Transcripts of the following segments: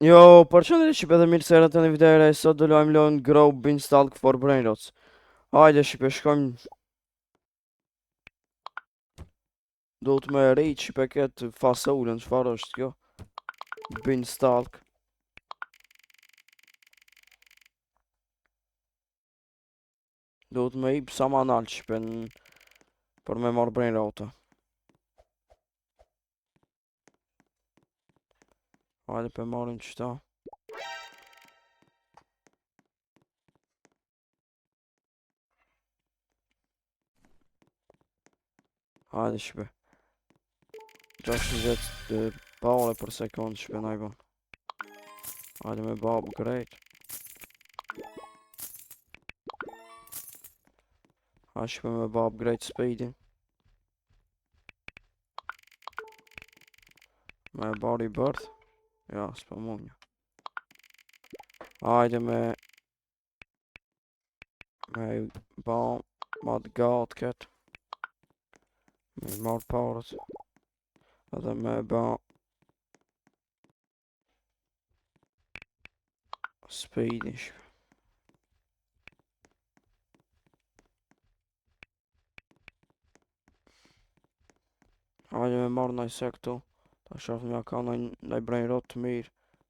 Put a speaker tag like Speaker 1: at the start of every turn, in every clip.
Speaker 1: Jo, përshëndetje shqipe dhe mirë se erdhët në video e re. Sot do luajmë lojën Grow Beanstalk for Brainrots. Hajde shqipe, shkojmë. Do të me rejt shqipe këtë fasolën, çfarë është kjo? Beanstalk. Do të me ip sa ma nalë shqipe për me marrë Brainrota. Hajde për marrim qëta. Hajde shqipe. 60 paule për sekund shqipe na i bon. Hajde me ba upgrade. Hajde shqipe me ba upgrade speedin. Me ba rebirth. Ja, s'pa munja. Hajde me ba ma të gatë këtë. Me marrë parët. Edhe me ba speedin shqipe. Hajde me marrë nëjë se këtu. Ta shofë mja ka nëjë brainrot të mirë.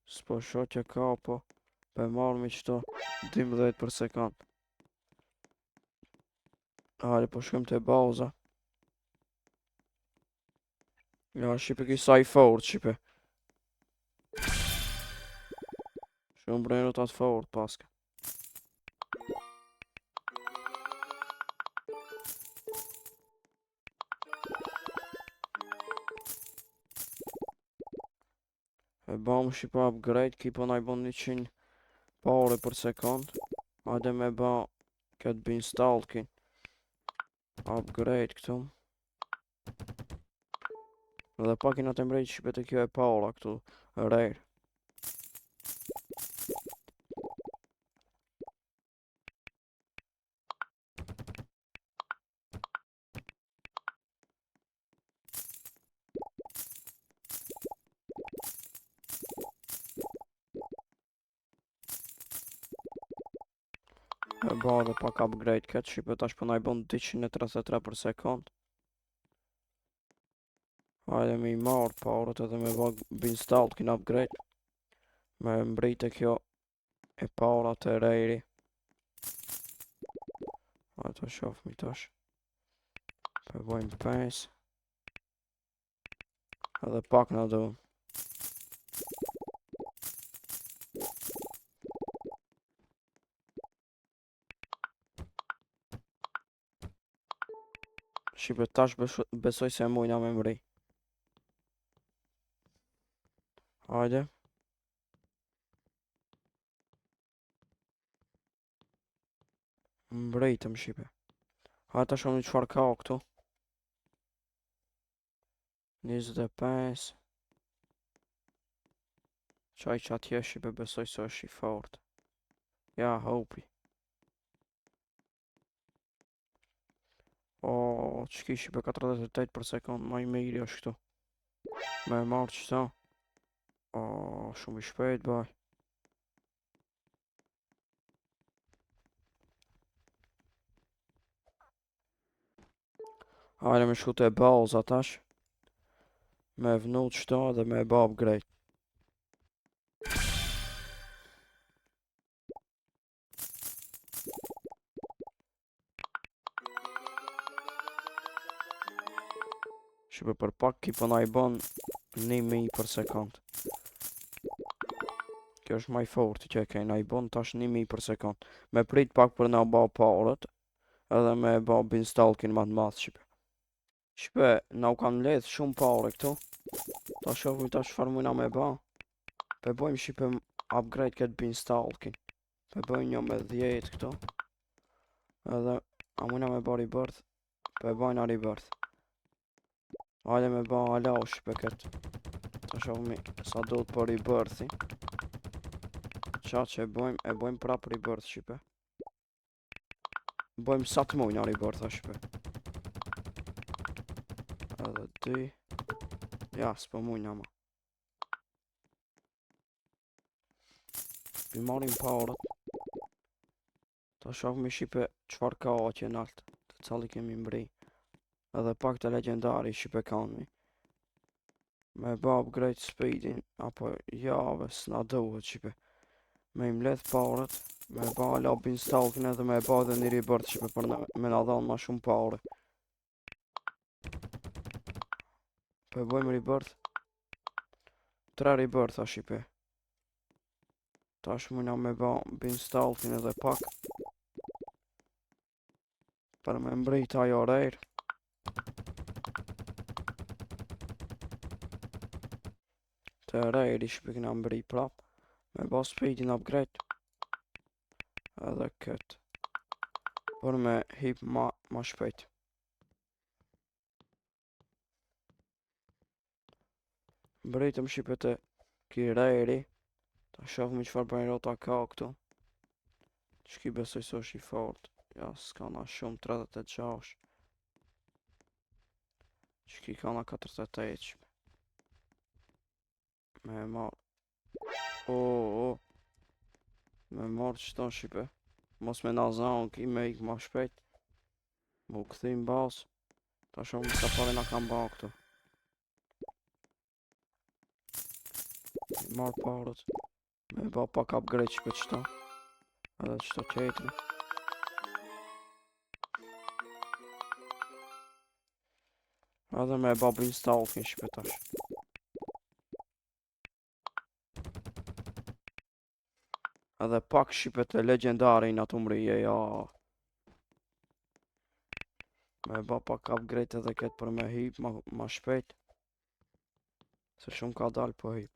Speaker 1: S'po shoh që ka po. Pe marrë mi qëto 12 për sekund. Hajde po shkëm të baza. Ja shqipe ki sa i fort shqipe. Shumë brainrot atë fort paske. E bam shqipe upgrade, ki po na i bon 100 pare për sekund. Hajde me ba këtë beanstalkin. Upgrade këtu. Edhe pak i na të mrejt shqipe të kjo e para këtu. Rejrë. E ba dhe pak upgrade këtë shqipe tash po na i bon 233 për sekund. Hajde me i marrë parët edhe me ba beanstalkin upgrade. Me mbrite kjo e para të rejri. Hajde të shof mi tash. Përbojmë 5. Edhe pak na du. Shqipe tash besoj se mujna me mri. Hajde. Mbrejtëm shqipe. Hajde tash shumë qëfar ka këtu. 25. Qaj që atje shqipe besoj se është i fort. Ja, hopi. O, që ki shqipe 48 për sekund, ma i mirë është këtu. Me marrë qëta. O, shumë i shpejt, baj. Hajde me shku të e balza tash. Me vnu qëta dhe me ba upgrade. Shqipe për pak ki po na i bon 1000 për sekund. Kjo është maj forti që e kej, na i bon tash 1000 për sekund. Me prit pak për na ba parët. Edhe me ba beanstalkin ma të madh shqipe. Shqipe, na u kanë ledh shumë pare këtu. Ta shofim tash çfarë mujna me ba. Pe bojmë shqipe upgrade këtë beanstalkin. Pe bojmë një me 10 këtu. Edhe a mujna me ba rebirth. Pe bojna rebirth. Hajde me ba alau shqipe këtë. Ta shofim sa do të për rebirthi. Qa që e bojmë prap rebirth shqipe. Bojmë sa të mujna rebirth shqipe. Edhe 2. Ja, s'po mujna ma. I marim paurët. Ta shohmi shipe qfar ka që nalt, të cali kemi mbri. Edhe pak të legendari shipe kanmi. Me ba upgrade speedin, apo jave s'na duhet shipe. Me im ledh paurët, me ba lobin stalkin edhe me ba dhe një rebirth shipe për me na dhanë ma shumë paure. Po e bojmë rebirth. 3 rebirth a shipe. Tash mujna me ba beanstalkin edhe pak për me mbrit ajo rejr. Të rejr i shpe këna mbri prap. Me ba speedin upgrade. Edhe këtë. Për me hip ma shpejt. Mbritëm shipe të ki rejri. Ta shofmi qfar bëjnë rota ka këtu. Qki besoj së është i fort. Ja, s'ka na shumë 36. Qki ka na 48. Me marë. Me marë qëto shipe. Mos me na zanë ki me ik ma shpejt. Mu këthim bas. Ta shumë sa pare na kam ba këtu. Marë parët. Me ba pak upgrade shipe qëta. Edhe qëto qetri. Edhe me ba beanstalkin shipe tash. Edhe pak shipe të legendari në të mrije, ja. Me ba pak upgrade edhe këtë për me hip ma shpejt. Se shumë ka dal po hip.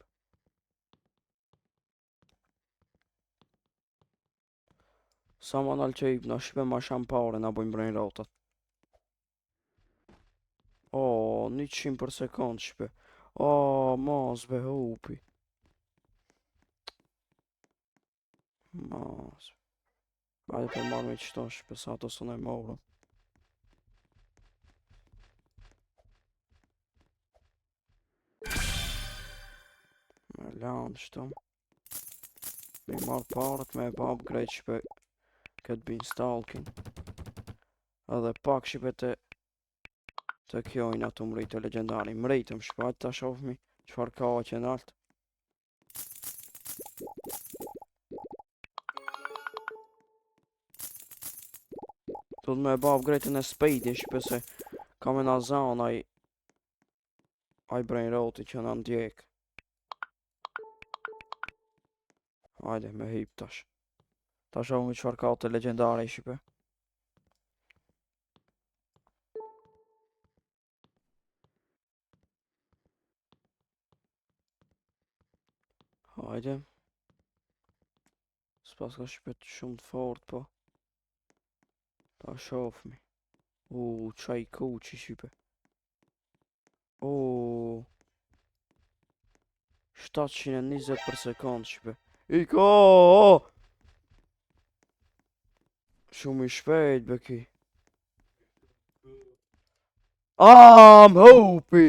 Speaker 1: Sa ma nalë që hip në shipe ma sham pare na bojmë brejnë rotat. 100 për sekund shipe. Mos be hupi. Mos. Hajde për marrë me qëto shipe sa ato së ne morëm. Me lanë qëto. Me marrë parët me ba upgrade shipe këtë beanstalkin. Edhe pak shipe të kjojnë ato mrejt të legendari. Mrejtëm shipe, hajtë ta shofmi qfar ka që nalt. Do të me ba upgrade në speedin shipe se ka me na zanë aj brain roti që na ndjek. Hajde me hip tash. Ta shohmi qfar ka të legendari shipe. Hajde. S'pas ka shpet shumë të fort po. Ta shofmi. Qaj kuqi shipe. 720 për sekund shipe. Iko! Shumë i shpejt bëki. Më hupi!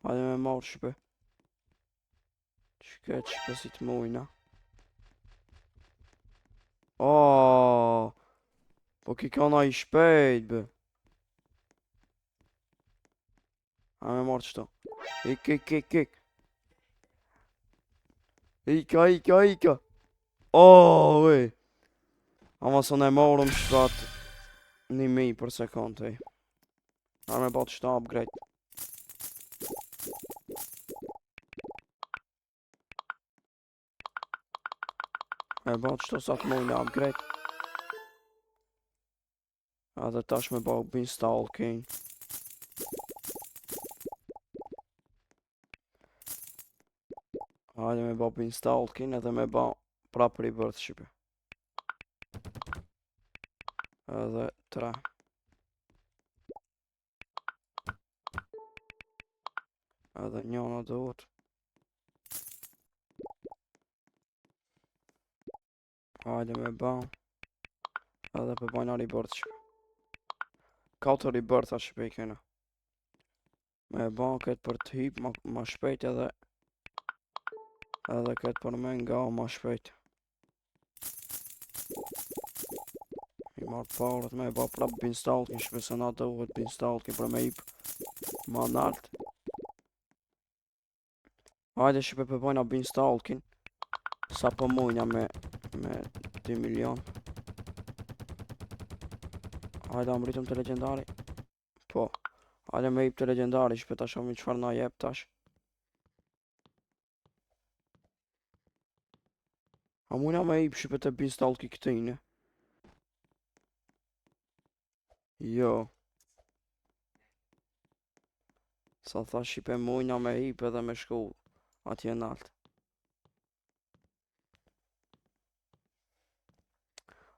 Speaker 1: Hajde me marrë shipe. Qëket shipe si të mujna. Po ki ka na i shpejt bë. Hajde me marrë qëto. Ik. Ika. Wej. Ama së ne morëm shpat 1000 për sekund, ej. Hajde me bat qëto upgrade. Me ba qëto sa të mujnë upgrade. Edhe tash me ba beanstalkin. Hajde me ba beanstalkin edhe me ba prap rebirth shipe. Edhe 3. Edhe njona duhet. Hajde me ba. Edhe për bajna rebirth shipe. 4 rebirth a shipe i kena. Me ba këtë për të hip ma shpejt edhe këtë për me nga ma shpejt. I marrë parët me ba prap beanstalkin, shpese na duhet beanstalkin për me hip ma nalt. Hajde shqipe përbojna beanstalkin, sa po mujna me 2 milion. Hajde am rritëm të legendari. Po, hajde me hip të legendari, shqipe ta shohim qëfar na jep tash. A mujna me hip shqipe të beanstalki këtejne? Jo. Sa tha shqipe mujna me hip edhe me shku atje nalt.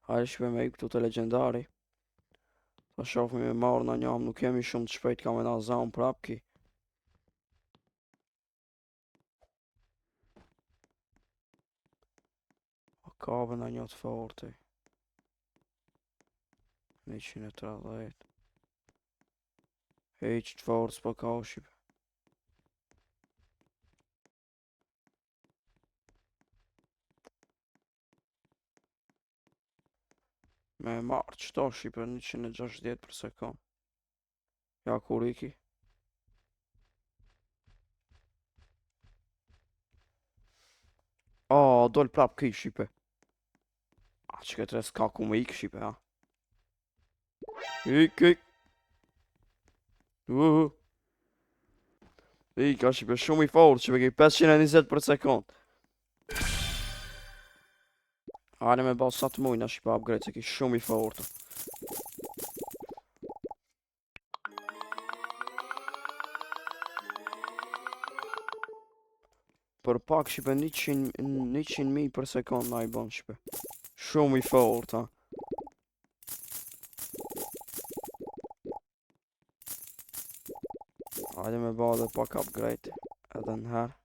Speaker 1: Hajde shqipe me hip këtu të legendari. Ta shofim me marrë në njëm, nuk jemi shumë të shpejt ka me na zaun prap ki. Kabe në një të forti. 130. Heq të fortë s'po ka shqipe. Me marrë qëto shqipe 160 për sekund. Ja kur iki. O, dol prap ki shqipe. A që këtë res ka ku me ik shqipe, ha? Ik. Ika shqipe shumë i fortë shqipe ki 520 për sekund. Hajde me ba sa të mujna shqipe upgrade se ki shumë i fortë. Për pak shqipe 100.000 për sekund na i bon shqipe. Shumë i fortë, ha? Hajde me ba dhe pak upgrade edhe nëherë.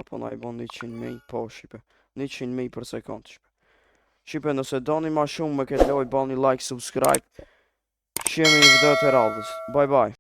Speaker 1: Apo na i bon 100.000 po shqipe. 100.000 për sekund shqipe. Shqipe nëse doni ma shumë me këtë loj, bani like, subscribe. Shemi në video të radhës. Bye bye.